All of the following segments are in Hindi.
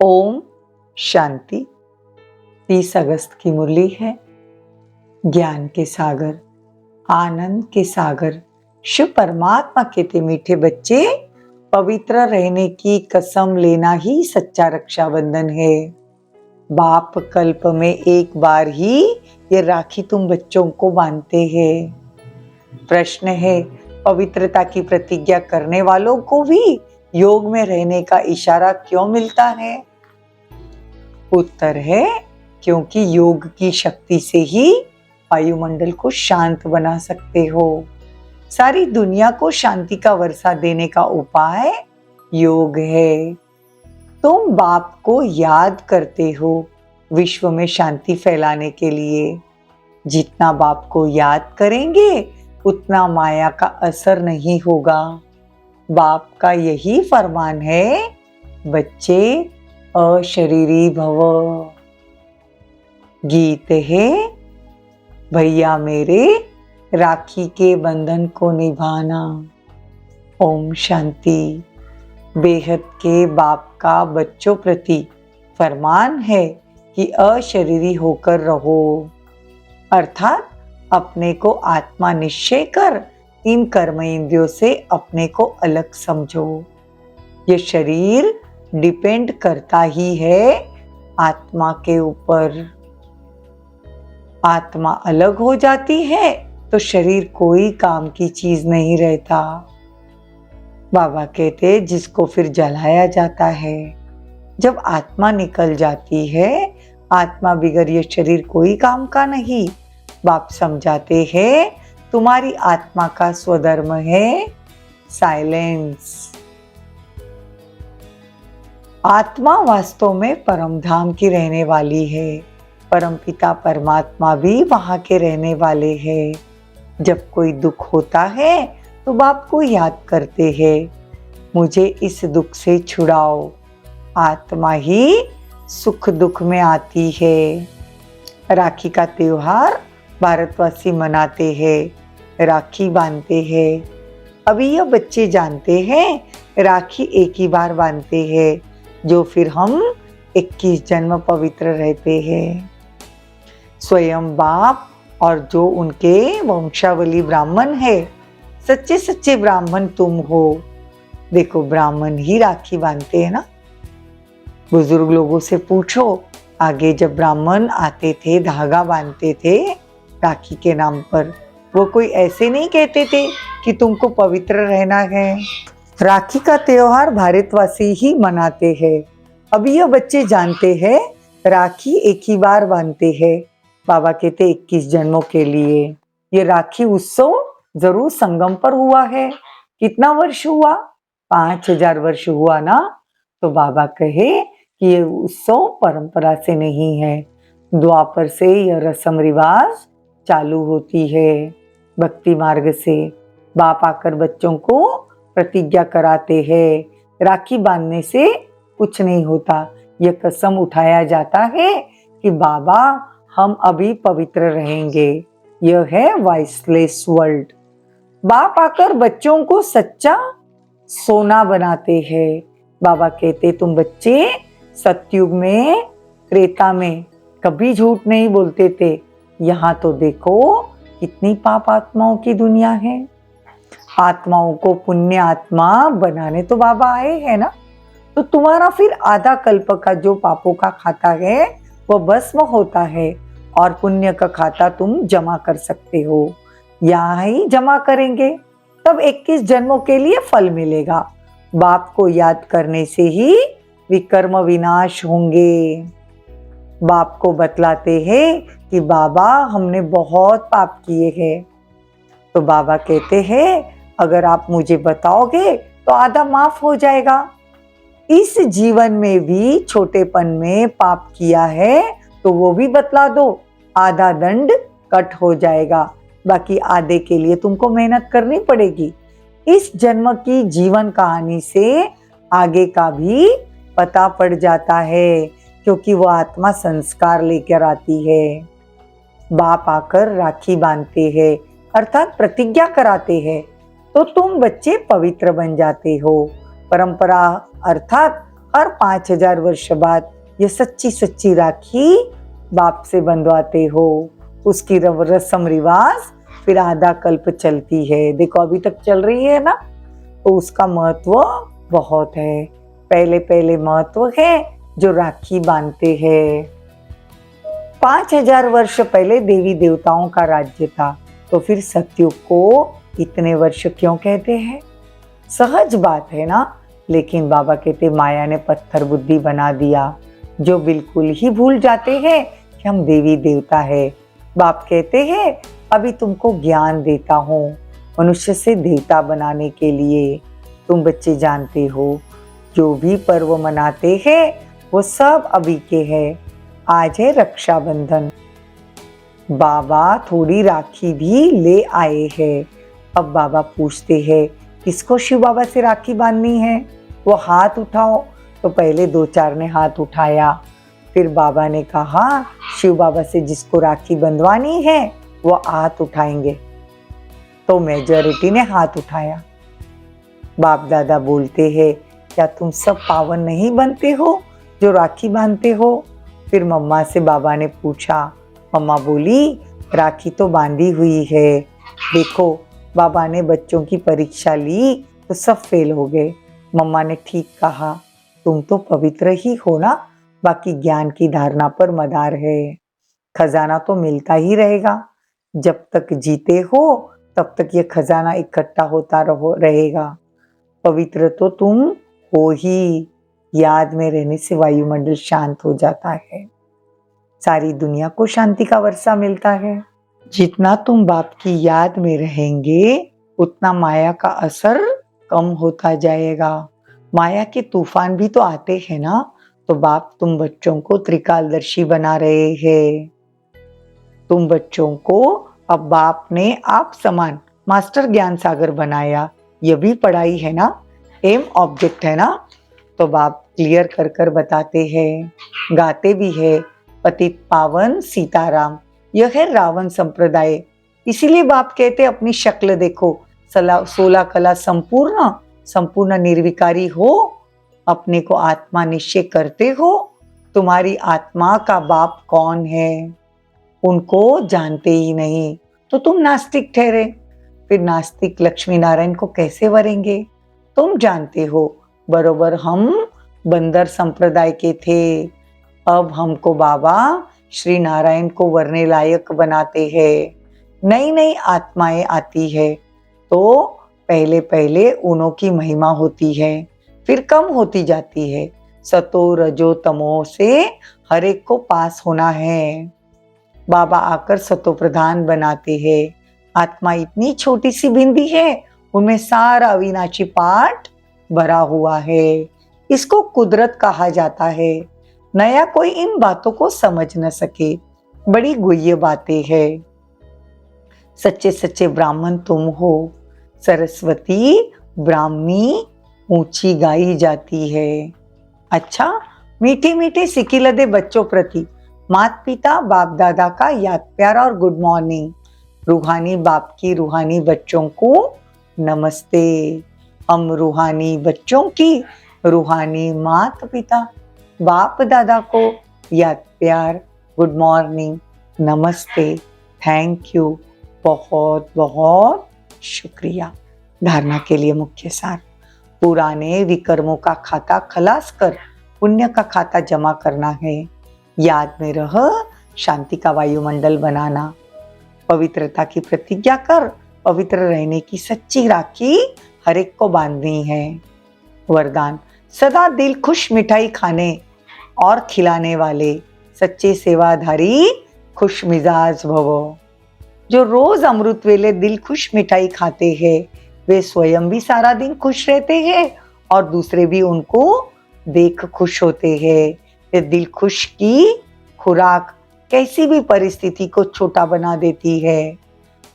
ओम शांति। 30 अगस्त की मुरली है। ज्ञान के सागर, आनंद के सागर शिव परमात्मा कहते मीठे बच्चे, पवित्र रहने की कसम लेना ही सच्चा रक्षाबंधन है। बाप कल्प में एक बार ही ये राखी तुम बच्चों को बांधते हैं। प्रश्न है, पवित्रता की प्रतिज्ञा करने वालों को भी योग में रहने का इशारा क्यों मिलता है? उत्तर है, क्योंकि योग की शक्ति से ही वायुमंडल को शांत बना सकते हो। सारी दुनिया को शांति का वर्षा देने का उपाय योग है। तुम बाप को याद करते हो विश्व में शांति फैलाने के लिए। जितना बाप को याद करेंगे उतना माया का असर नहीं होगा। बाप का यही फरमान है, बच्चे अशरीरी भव। गीत है, भैया मेरे राखी के बंधन को निभाना। ओम शांति। बेहद के बाप का बच्चों प्रति फरमान है कि अशरीरी होकर रहो, अर्थात अपने को आत्मा निश्चय कर इन कर्म इंद्रियों से अपने को अलग समझो। ये शरीर डिपेंड करता ही है आत्मा के ऊपर। आत्मा अलग हो जाती है तो शरीर कोई काम की चीज नहीं रहता। बाबा कहते जिसको फिर जलाया जाता है। जब आत्मा निकल जाती है, आत्मा बिगर ये शरीर कोई काम का नहीं। बाप समझाते हैं, तुम्हारी आत्मा का स्वधर्म है साइलेंस। आत्मा वास्तव में परम धाम की रहने वाली है। परमपिता परमात्मा भी वहां के रहने वाले हैं। जब कोई दुख होता है तो बाप को याद करते हैं, मुझे इस दुख से छुड़ाओ। आत्मा ही सुख दुख में आती है। राखी का त्योहार भारतवासी मनाते हैं, राखी बांधते हैं। अभी यह बच्चे जानते हैं राखी एक ही बार बांधते हैं, जो फिर हम 21 जन्म पवित्र रहते हैं। स्वयं बाप और जो उनके वंशावली ब्राह्मण है, सच्चे सच्चे ब्राह्मण तुम हो। देखो, ब्राह्मण ही राखी बांधते हैं ना। बुजुर्ग लोगों से पूछो, आगे जब ब्राह्मण आते थे धागा बांधते थे राखी के नाम पर, वो कोई ऐसे नहीं कहते थे कि तुमको पवित्र रहना है। राखी का त्योहार भारतवासी ही मनाते हैं। अभी यह बच्चे जानते हैं राखी एक ही बार बांधते हैं। बाबा कहते 21 जन्मों के लिए। ये राखी उत्सव जरूर संगम पर हुआ है। कितना वर्ष हुआ? 5000 वर्ष हुआ ना। तो बाबा कहे कि ये उत्सव परंपरा से नहीं है, द्वापर से यह रस्म रिवाज चालू होती है। भक्ति मार्ग से बाप आकर बच्चों को प्रतिज्ञा कराते हैं। राखी बांधने से कुछ नहीं होता। यह कसम उठाया जाता है कि बाबा हम अभी पवित्र रहेंगे। यह है वॉइसलेस वर्ल्ड। बाप आकर बच्चों को सच्चा सोना बनाते हैं। बाबा कहते तुम बच्चे सतयुग में, त्रेता में कभी झूठ नहीं बोलते थे। यहाँ तो देखो कितनी पाप आत्माओं की दुनिया है। आत्माओं को पुण्य आत्मा बनाने तो बाबा आए हैं ना। तो तुम्हारा फिर आधा कल्प का जो पापों का खाता है वो भस्म होता है, और पुण्य का खाता तुम जमा कर सकते हो। यहाँ ही जमा करेंगे तब 21 जन्मों के लिए फल मिलेगा। बाप को याद करने से ही विकर्म विनाश होंगे। बाप को बतलाते हैं कि बाबा हमने बहुत पाप किए हैं। तो बाबा कहते हैं अगर आप मुझे बताओगे तो आधा माफ हो जाएगा। इस जीवन में भी छोटेपन में पाप किया है तो वो भी बतला दो, आधा दंड कट हो जाएगा। बाकी आधे के लिए तुमको मेहनत करनी पड़ेगी। इस जन्म की जीवन कहानी से आगे का भी पता पड़ जाता है, क्योंकि वो आत्मा संस्कार लेकर आती है। बाप आकर राखी बांधते हैं, अर्थात प्रतिज्ञा कराते हैं, तो तुम बच्चे पवित्र बन जाते हो। परंपरा अर्थात हर 5000 वर्ष बाद ये सच्ची सच्ची राखी बाप से बंधवाते हो। उसकी रस्म रिवाज फिर आधा कल्प चलती है। देखो अभी तक चल रही है ना, तो उसका महत्व बहुत है। पहले पहले महत्व है जो राखी बांधते हैं। 5000 वर्ष पहले देवी देवताओं का राज्य था, तो फिर सतयुग को इतने वर्ष क्यों कहते हैं? सहज बात है ना, लेकिन बाबा कहते माया ने पत्थर बुद्धि बना दिया, जो बिल्कुल ही भूल जाते हैं कि हम देवी देवता है। बाप कहते हैं अभी तुमको ज्ञान देता हूँ मनुष्य से देवता बनाने के लिए। तुम बच्चे जानते हो जो भी पर्व मनाते हैं वो सब अभी के हैं। आज है रक्षाबंधन, बाबा थोड़ी राखी भी ले आए हैं। अब बाबा पूछते हैं किसको शिव बाबा से राखी बांधनी है, वो हाथ उठाओ। तो पहले 2-4 ने हाथ उठाया, फिर बाबा ने कहा शिव बाबा से जिसको राखी बंधवानी है वो हाथ उठाएंगे, तो मेजॉरिटी ने हाथ उठाया। बाप दादा बोलते हैं क्या तुम सब पावन नहीं बनते हो जो राखी बांधते हो? फिर मम्मा से बाबा ने पूछा। मम्मा बोली राखी तो बांधी हुई है। देखो बाबा ने बच्चों की परीक्षा ली तो सब फेल हो गए। मम्मा ने ठीक कहा, तुम तो पवित्र ही हो ना, बाकी ज्ञान की धारणा पर मदार है। खजाना तो मिलता ही रहेगा, जब तक जीते हो तब तक ये खजाना इकट्ठा होता रहेगा। पवित्र तो तुम हो ही, याद में रहने से वायुमंडल शांत हो जाता है, सारी दुनिया को शांति का वर्षा मिलता है। जितना तुम बाप की याद में रहेंगे उतना माया का असर कम होता जाएगा। माया के तूफान भी तो आते हैं ना, तो बाप तुम बच्चों को त्रिकालदर्शी बना रहे हैं। तुम बच्चों को अब बाप ने आप समान मास्टर ज्ञान सागर बनाया। यह भी पढ़ाई है ना, एम ऑब्जेक्ट है ना, तो बाप क्लियर कर कर बताते हैं, गाते भी है। पतित पावन सीताराम, यह है रावण संप्रदाय। इसीलिए बाप कहते अपनी शक्ल देखो, 16 कला संपूर्ण निर्विकारी हो, अपने को आत्मा निश्चय करते हो। तुम्हारी आत्मा का बाप कौन है उनको जानते ही नहीं, तो तुम नास्तिक ठहरे। फिर नास्तिक लक्ष्मी नारायण को कैसे वरेंगे? तुम जानते हो बरोबर हम बंदर संप्रदाय के थे, अब हमको बाबा श्री नारायण को वरने लायक बनाते हैं। नई नई आत्माएं आती है तो पहले पहले उन्हों की महिमा होती है, फिर कम होती जाती है। सतो रजो तमो से हर एक को पास होना है। बाबा आकर सतो प्रधान बनाते हैं। आत्मा इतनी छोटी सी बिंदी है, उनमें सारा अविनाशी पाठ भरा हुआ है। इसको कुदरत कहा जाता है। नया कोई इन बातों को समझ न सके, बड़ी गुह्य बातें है। सच्चे सच्चे ब्राह्मण तुम हो। सरस्वती ब्राह्मणी ऊंची गाई जाती है। अच्छा, मीठे मीठे सिकिलदे बच्चों प्रति माता पिता बाप दादा का याद प्यार और गुड मॉर्निंग। रूहानी बाप की रूहानी बच्चों को नमस्ते। हम रूहानी बच्चों की रूहानी माता पिता बाप दादा को याद प्यार, गुड मॉर्निंग, नमस्ते, थैंक यू, बहुत बहुत शुक्रिया। धारणा के लिए मुख्य सार, पुराने विकर्मों का खाता खलास कर पुण्य का खाता जमा करना है। याद में रह शांति का वायुमंडल बनाना। पवित्रता की प्रतिज्ञा कर पवित्र रहने की सच्ची राखी हर एक को बांधनी है। वरदान, सदा दिल खुश मिठाई खाने और खिलाने वाले सच्चे सेवाधारी खुश मिजाज भवो। जो रोज अमृत वेले दिल खुश मिठाई खाते हैं वे स्वयं भी सारा दिन खुश रहते हैं और दूसरे भी उनको देख खुश होते हैं। ये दिल खुश की खुराक कैसी भी परिस्थिति को छोटा बना देती है,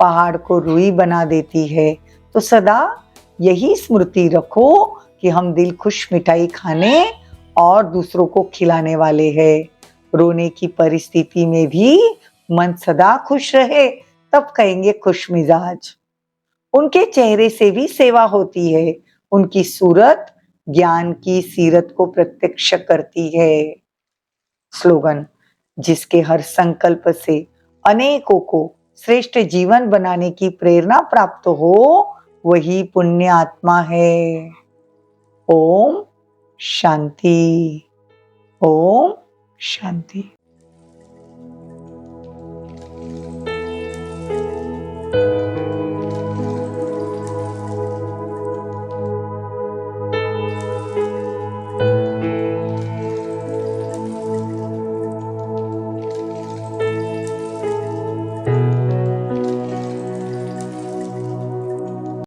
पहाड़ को रुई बना देती है। तो सदा यही स्मृति रखो कि हम दिल खुश मिठाई खाने और दूसरों को खिलाने वाले हैं। रोने की परिस्थिति में भी मन सदा खुश रहे, तब कहेंगे खुश मिजाज। उनके चेहरे से भी सेवा होती है, उनकी सूरत ज्ञान की सीरत को प्रत्यक्ष करती है। स्लोगन: जिसके हर संकल्प से अनेकों को श्रेष्ठ जीवन बनाने की प्रेरणा प्राप्त हो, वही पुण्य आत्मा है। ओम शांति। ओम शांति।